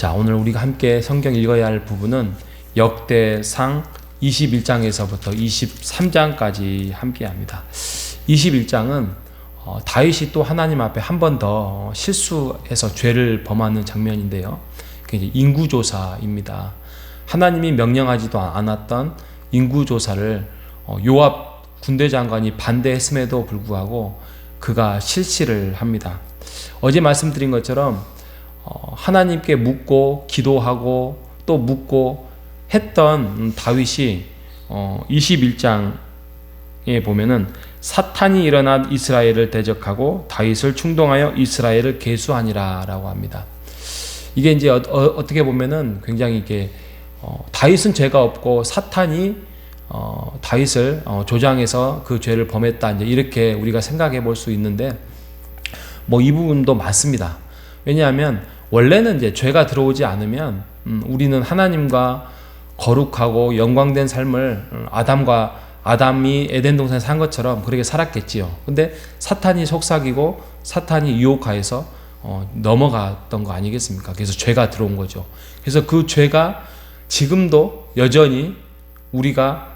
자, 오늘 우리가 함께 성경 읽어야 할 부분은 역대상 21장에서부터 23장까지 함께 합니다. 21장은 다윗이 또 하나님 앞에 한 번 더 실수해서 죄를 범하는 장면인데요. 그게 인구조사입니다. 하나님이 명령하지도 않았던 인구조사를 요압 군대장관이 반대했음에도 불구하고 그가 실시를 합니다. 어제 말씀드린 것처럼 하나님께 묻고 기도하고 또 묻고 했던 다윗이 21장에 보면은 사탄이 일어난 이스라엘을 대적하고 다윗을 충동하여 이스라엘을 계수하니라 라고 합니다. 이게 이제 어떻게 보면은 굉장히 이게 다윗은 죄가 없고 사탄이 다윗을 조장해서 그 죄를 범했다, 이제 이렇게 우리가 생각해 볼 수 있는데, 뭐 이 부분도 맞습니다. 왜냐하면 원래는 이제 죄가 들어오지 않으면 우리는 하나님과 거룩하고 영광된 삶을 아담이 에덴 동산에 산 것처럼 그렇게 살았겠지요. 근데 사탄이 속삭이고 사탄이 유혹하여서 넘어갔던 거 아니겠습니까? 그래서 죄가 들어온 거죠. 그래서 그 죄가 지금도 여전히 우리가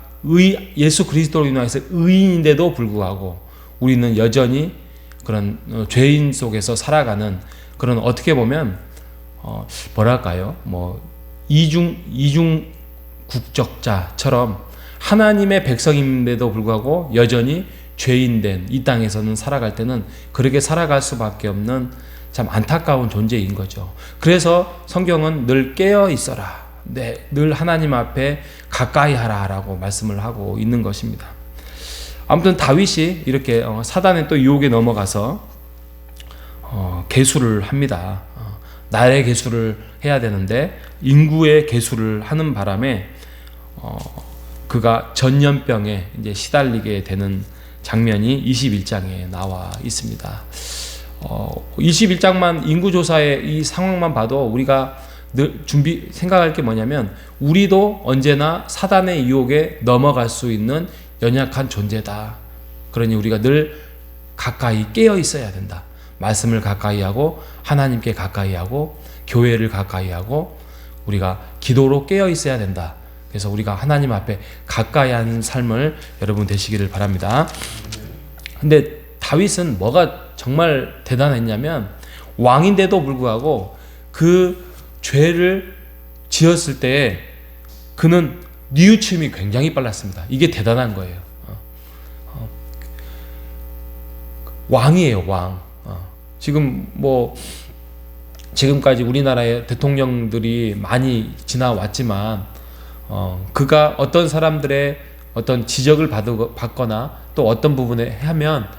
예수 그리스도로 인해서 의인인데도 불구하고 우리는 여전히 그런 죄인 속에서 살아가는 그런, 어떻게 보면 뭐랄까요, 뭐 이중 국적자처럼 하나님의 백성임에도 불구하고 여전히 죄인된 이 땅에서는 살아갈 때는 그렇게 살아갈 수밖에 없는 참 안타까운 존재인 거죠. 그래서 성경은 늘 깨어 있어라, 늘 하나님 앞에 가까이 하라라고 말씀을 하고 있는 것입니다. 아무튼 다윗이 이렇게 사단의 또 유혹에 넘어가서 계수를 합니다. 날의 계수를 해야 되는데 인구의 계수를 하는 바람에 그가 전염병에 이제 시달리게 되는 장면이 21장에 나와 있습니다. 21장만 인구조사의 이 상황만 봐도 우리가 늘 생각할 게 뭐냐면, 우리도 언제나 사단의 유혹에 넘어갈 수 있는 연약한 존재다. 그러니 우리가 늘 가까이 깨어 있어야 된다. 말씀을 가까이 하고 하나님께 가까이 하고 교회를 가까이 하고 우리가 기도로 깨어 있어야 된다. 그래서 우리가 하나님 앞에 가까이 하는 삶을 여러분 되시기를 바랍니다. 근데 다윗은 뭐가 정말 대단했냐면, 왕인데도 불구하고 그 죄를 지었을 때 그는 뉘우침이 굉장히 빨랐습니다. 이게 대단한 거예요. 왕이에요, 왕. 지금까지 우리나라의 대통령들이 많이 지나왔지만 그가 어떤 사람들의 어떤 지적을 받거나 또 어떤 부분에 하면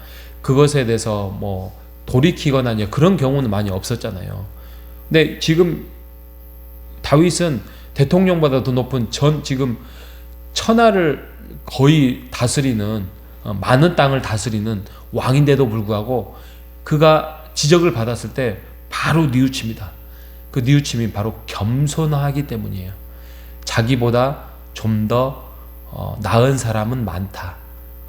그것에 대해서 뭐 돌이키거나 그런 경우는 많이 없었잖아요. 근데 지금 다윗은 대통령보다 더 높은 지금 천하를 거의 다스리는, 많은 땅을 다스리는 왕인데도 불구하고 그가 지적을 받았을 때 바로 뉘우칩니다. 그 뉘우침이 바로 겸손하기 때문이에요. 자기보다 좀 더 나은 사람은 많다.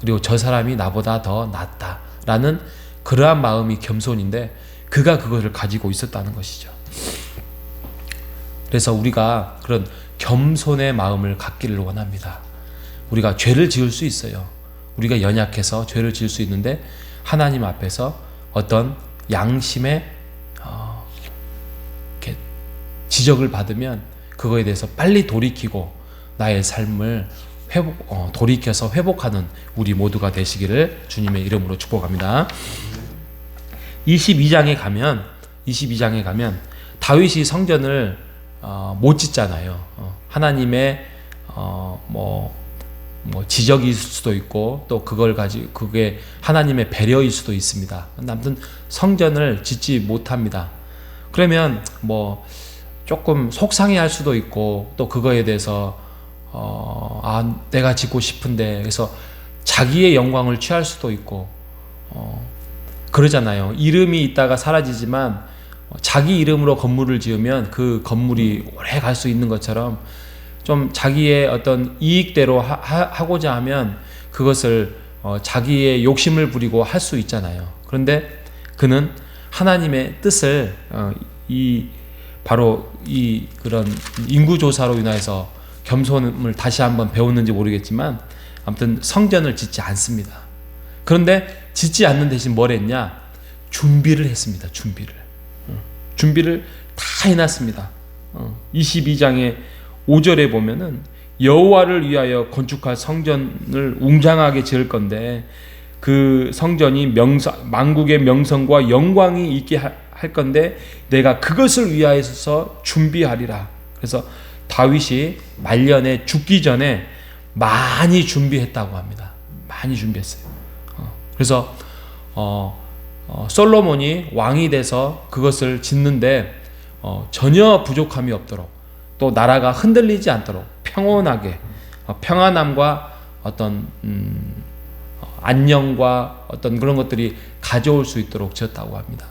그리고 저 사람이 나보다 더 낫다. 라는 그러한 마음이 겸손인데 그가 그것을 가지고 있었다는 것이죠. 그래서 우리가 그런 겸손의 마음을 갖기를 원합니다. 우리가 죄를 지을 수 있어요. 우리가 연약해서 죄를 지을 수 있는데 하나님 앞에서 어떤 양심의 이렇게 지적을 받으면 그거에 대해서 빨리 돌이키고 나의 삶을 돌이켜서 회복하는 우리 모두가 되시기를 주님의 이름으로 축복합니다. 22장에 가면 다윗이 성전을 못 짓잖아요. 하나님의 지적일 수도 있고 또 그게 하나님의 배려일 수도 있습니다. 아무튼 성전을 짓지 못합니다. 그러면 조금 속상해할 수도 있고 또 그거에 대해서 내가 짓고 싶은데, 그래서 자기의 영광을 취할 수도 있고 그러잖아요. 이름이 있다가 사라지지만 자기 이름으로 건물을 지으면 그 건물이 오래 갈 수 있는 것처럼 좀 자기의 어떤 이익대로 하고자 하면 그것을 자기의 욕심을 부리고 할 수 있잖아요. 그런데 그는 하나님의 뜻을 이 바로 이 그런 인구 조사로 인해서 겸손을 다시 한번 배웠는지 모르겠지만 아무튼 성전을 짓지 않습니다. 그런데 짓지 않는 대신 뭘 했냐? 준비를 했습니다. 준비를 다 해놨습니다. 22장의 5절에 보면은 여호와를 위하여 건축할 성전을 웅장하게 지을 건데 그 성전이 만국의 명성과 영광이 있게 할 건데 내가 그것을 위하여서 준비하리라. 그래서 다윗이 말년에 죽기 전에 많이 준비했다고 합니다. 많이 준비했어요. 그래서 솔로몬이 왕이 돼서 그것을 짓는데 전혀 부족함이 없도록 또 나라가 흔들리지 않도록 평온하게 평안함과 어떤 안녕과 어떤 그런 것들이 가져올 수 있도록 지었다고 합니다.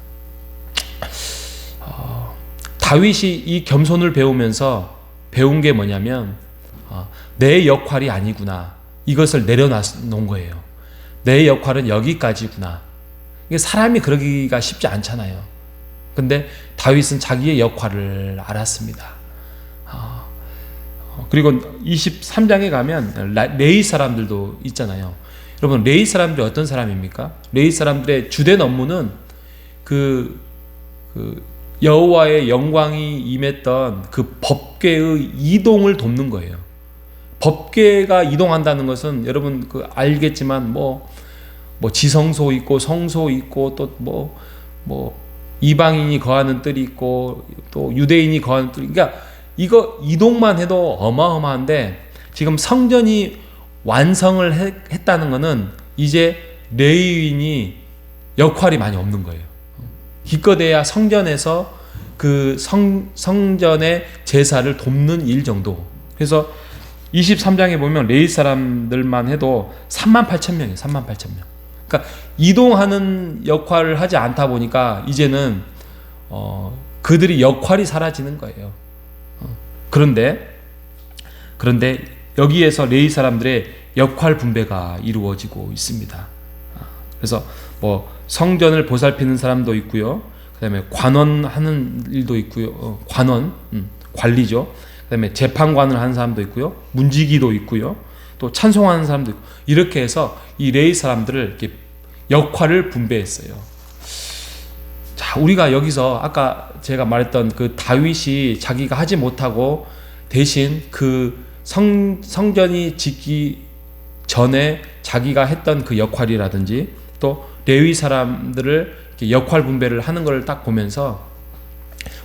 다윗이 이 겸손을 배우면서 배운 게 뭐냐면 내 역할이 아니구나. 이것을 내려놓은 거예요. 내 역할은 여기까지구나. 이게 사람이 그러기가 쉽지 않잖아요. 근데 다윗은 자기의 역할을 알았습니다. 그리고 23장에 가면 레위 사람들도 있잖아요. 여러분 레위 사람들이 어떤 사람입니까? 레위 사람들의 주된 업무는 그 여호와의 영광이 임했던 그 법궤의 이동을 돕는 거예요. 법궤가 이동한다는 것은 여러분 알겠지만 뭐 지성소 있고 성소 있고 또 뭐 이방인이 거하는 뜰이 있고 또 유대인이 거하는 뜰, 그러니까 이거 이동만 해도 어마어마한데 지금 성전이 완성을 했다는 것은 이제 레위인이 역할이 많이 없는 거예요. 기껏해야 성전에서 그 성전의 제사를 돕는 일 정도. 그래서 23장에 보면 레위 사람들만 해도 38,000명이에요. 38,000명. 그러니까 이동하는 역할을 하지 않다 보니까 이제는 그들이 역할이 사라지는 거예요. 그런데 여기에서 레위 사람들의 역할 분배가 이루어지고 있습니다. 그래서 뭐 성전을 보살피는 사람도 있고요. 그다음에 관원하는 일도 있고요. 관리죠. 그다음에 재판관을 하는 사람도 있고요. 문지기도 있고요. 또 찬송하는 사람도 있고 이렇게 해서 이 레위 사람들을 이렇게 역할을 분배했어요. 자, 우리가 여기서 아까 제가 말했던 그 다윗이 자기가 하지 못하고 대신 그 성전이 짓기 전에 자기가 했던 그 역할이라든지 또 레위 사람들을 역할 분배를 하는 걸 딱 보면서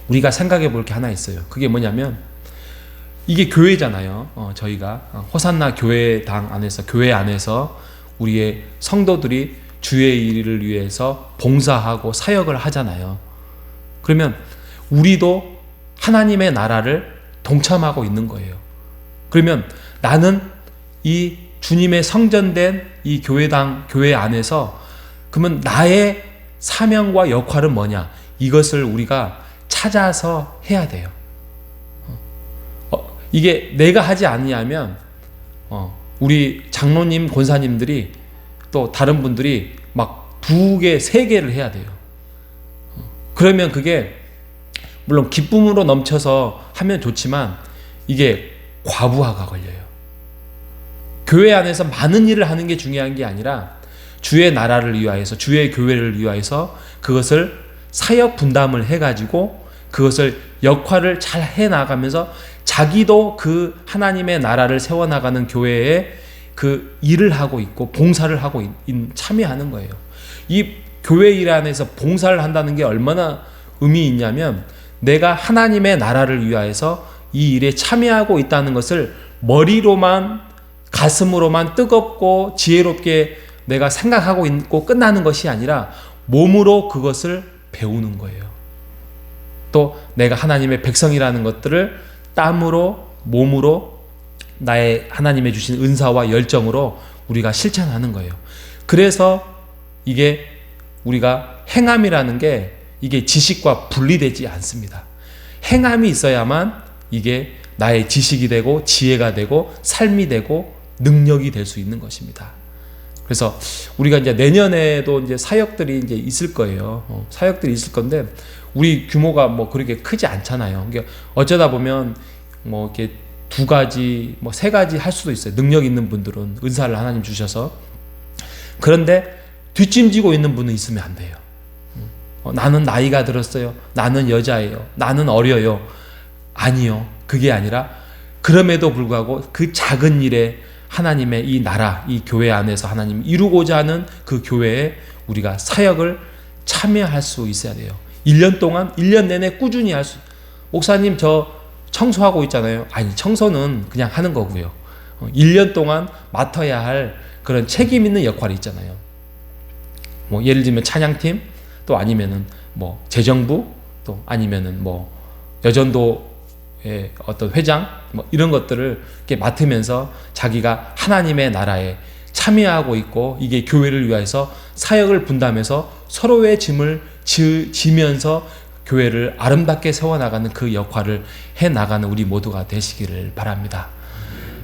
우리가 생각해 볼 게 하나 있어요. 그게 뭐냐면 이게 교회잖아요. 저희가 호산나 교회당 안에서 교회 안에서 우리의 성도들이 주의 일을 위해서 봉사하고 사역을 하잖아요. 그러면 우리도 하나님의 나라를 동참하고 있는 거예요. 그러면 나는 이 주님의 성전된 이 교회 안에서 그러면 나의 사명과 역할은 뭐냐? 이것을 우리가 찾아서 해야 돼요. 이게 내가 하지 않냐면 우리 장로님, 권사님들이 또 다른 분들이 막 2개, 3개를 해야 돼요. 그러면 그게 물론 기쁨으로 넘쳐서 하면 좋지만 이게 과부하가 걸려요. 교회 안에서 많은 일을 하는 게 중요한 게 아니라 주의 나라를 위하여서 주의 교회를 위하여서 그것을 사역 분담을 해가지고 그것을 역할을 잘 해나가면서 자기도 그 하나님의 나라를 세워나가는 교회에 그 일을 하고 있고 봉사를 하고 참여하는 거예요. 이 교회 일 안에서 봉사를 한다는 게 얼마나 의미 있냐면 내가 하나님의 나라를 위하여서 이 일에 참여하고 있다는 것을 머리로만 가슴으로만 뜨겁고 지혜롭게 내가 생각하고 있고 끝나는 것이 아니라 몸으로 그것을 배우는 거예요. 또 내가 하나님의 백성이라는 것들을 땀으로 몸으로 나의 하나님의 주신 은사와 열정으로 우리가 실천하는 거예요. 그래서 이게 우리가 행함이라는 게 이게 지식과 분리되지 않습니다. 행함이 있어야만 이게 나의 지식이 되고 지혜가 되고 삶이 되고 능력이 될 수 있는 것입니다. 그래서 우리가 이제 내년에도 이제 사역들이 이제 있을 거예요. 사역들이 있을 건데 우리 규모가 뭐 그렇게 크지 않잖아요. 그러니까 어쩌다 보면 뭐 이렇게 2가지, 뭐 3가지 할 수도 있어요. 능력 있는 분들은 은사를 하나님 주셔서. 그런데 뒷짐지고 있는 분은 있으면 안 돼요. 나는 나이가 들었어요. 나는 여자예요. 나는 어려요. 아니요. 그게 아니라 그럼에도 불구하고 그 작은 일에 하나님의 이 나라, 이 교회 안에서 하나님 이루고자 하는 그 교회에 우리가 사역을 참여할 수 있어야 돼요. 1년 동안, 1년 내내 꾸준히 할 수. 목사님 저 청소하고 있잖아요. 아니, 청소는 그냥 하는 거고요. 1년 동안 맡아야 할 그런 책임 있는 역할이 있잖아요. 뭐 예를 들면 찬양팀, 또 아니면은 뭐 재정부, 또 아니면은 뭐 여전도의 어떤 회장, 뭐 이런 것들을 이렇게 맡으면서 자기가 하나님의 나라에 참여하고 있고, 이게 교회를 위해서 사역을 분담해서 서로의 짐을 지면서 교회를 아름답게 세워나가는 그 역할을 해나가는 우리 모두가 되시기를 바랍니다.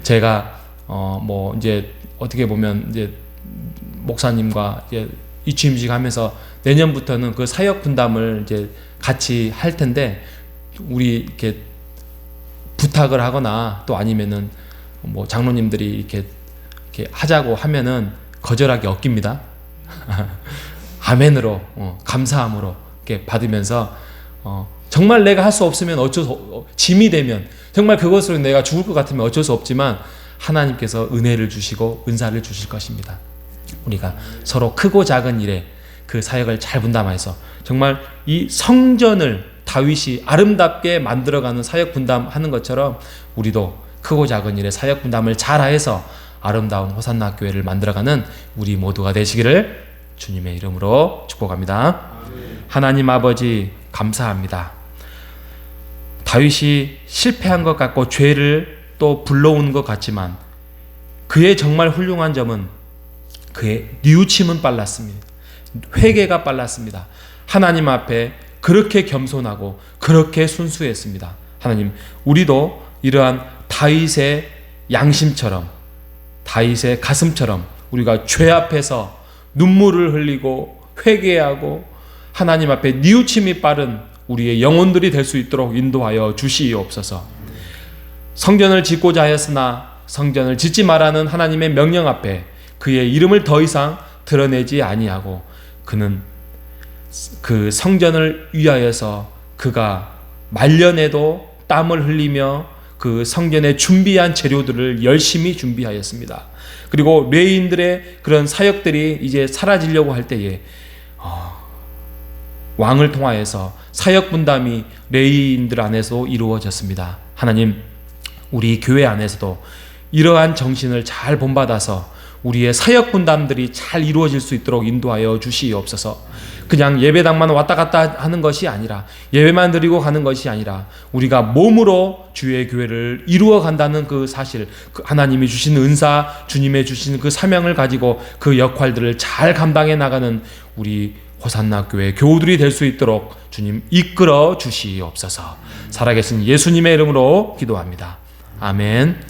제가 뭐 이제 어떻게 보면 이제 목사님과 이제 이취임식 하면서 내년부터는 그 사역 분담을 이제 같이 할 텐데, 우리 이렇게 부탁을 하거나 또 아니면은 뭐 장로님들이 이렇게 하자고 하면은 거절하기 없깁니다. 아멘으로, 감사함으로 이렇게 받으면서, 정말 내가 할 수 없으면 짐이 되면, 정말 그것으로 내가 죽을 것 같으면 어쩔 수 없지만 하나님께서 은혜를 주시고 은사를 주실 것입니다. 우리가 서로 크고 작은 일에 그 사역을 잘 분담해서 정말 이 성전을 다윗이 아름답게 만들어가는 사역 분담하는 것처럼 우리도 크고 작은 일에 사역 분담을 잘해서 아름다운 호산나 교회를 만들어가는 우리 모두가 되시기를 주님의 이름으로 축복합니다. 하나님 아버지, 감사합니다. 다윗이 실패한 것 같고 죄를 또 불러온 것 같지만 그의 정말 훌륭한 점은 그의 뉘우침은 빨랐습니다. 회개가 빨랐습니다. 하나님 앞에 그렇게 겸손하고 그렇게 순수했습니다. 하나님, 우리도 이러한 다윗의 양심처럼, 다윗의 가슴처럼 우리가 죄 앞에서 눈물을 흘리고 회개하고 하나님 앞에 뉘우침이 빠른 우리의 영혼들이 될 수 있도록 인도하여 주시옵소서. 성전을 짓고자 하였으나 성전을 짓지 말라는 하나님의 명령 앞에 그의 이름을 더 이상 드러내지 아니하고, 그는 그 성전을 위하여서 그가 말년에도 땀을 흘리며 그 성전에 준비한 재료들을 열심히 준비하였습니다. 그리고 레위인들의 그런 사역들이 이제 사라지려고 할 때에 왕을 통하여서 사역 분담이 레위인들 안에서 이루어졌습니다. 하나님, 우리 교회 안에서도 이러한 정신을 잘 본받아서 우리의 사역 분담들이 잘 이루어질 수 있도록 인도하여 주시옵소서. 그냥 예배당만 왔다 갔다 하는 것이 아니라, 예배만 드리고 가는 것이 아니라 우리가 몸으로 주의 교회를 이루어 간다는 그 사실, 하나님이 주신 은사, 주님의 주신 그 사명을 가지고 그 역할들을 잘 감당해 나가는 우리 호산나 교회 교우들이 될 수 있도록 주님 이끌어 주시옵소서. 살아계신 예수님의 이름으로 기도합니다. 아멘.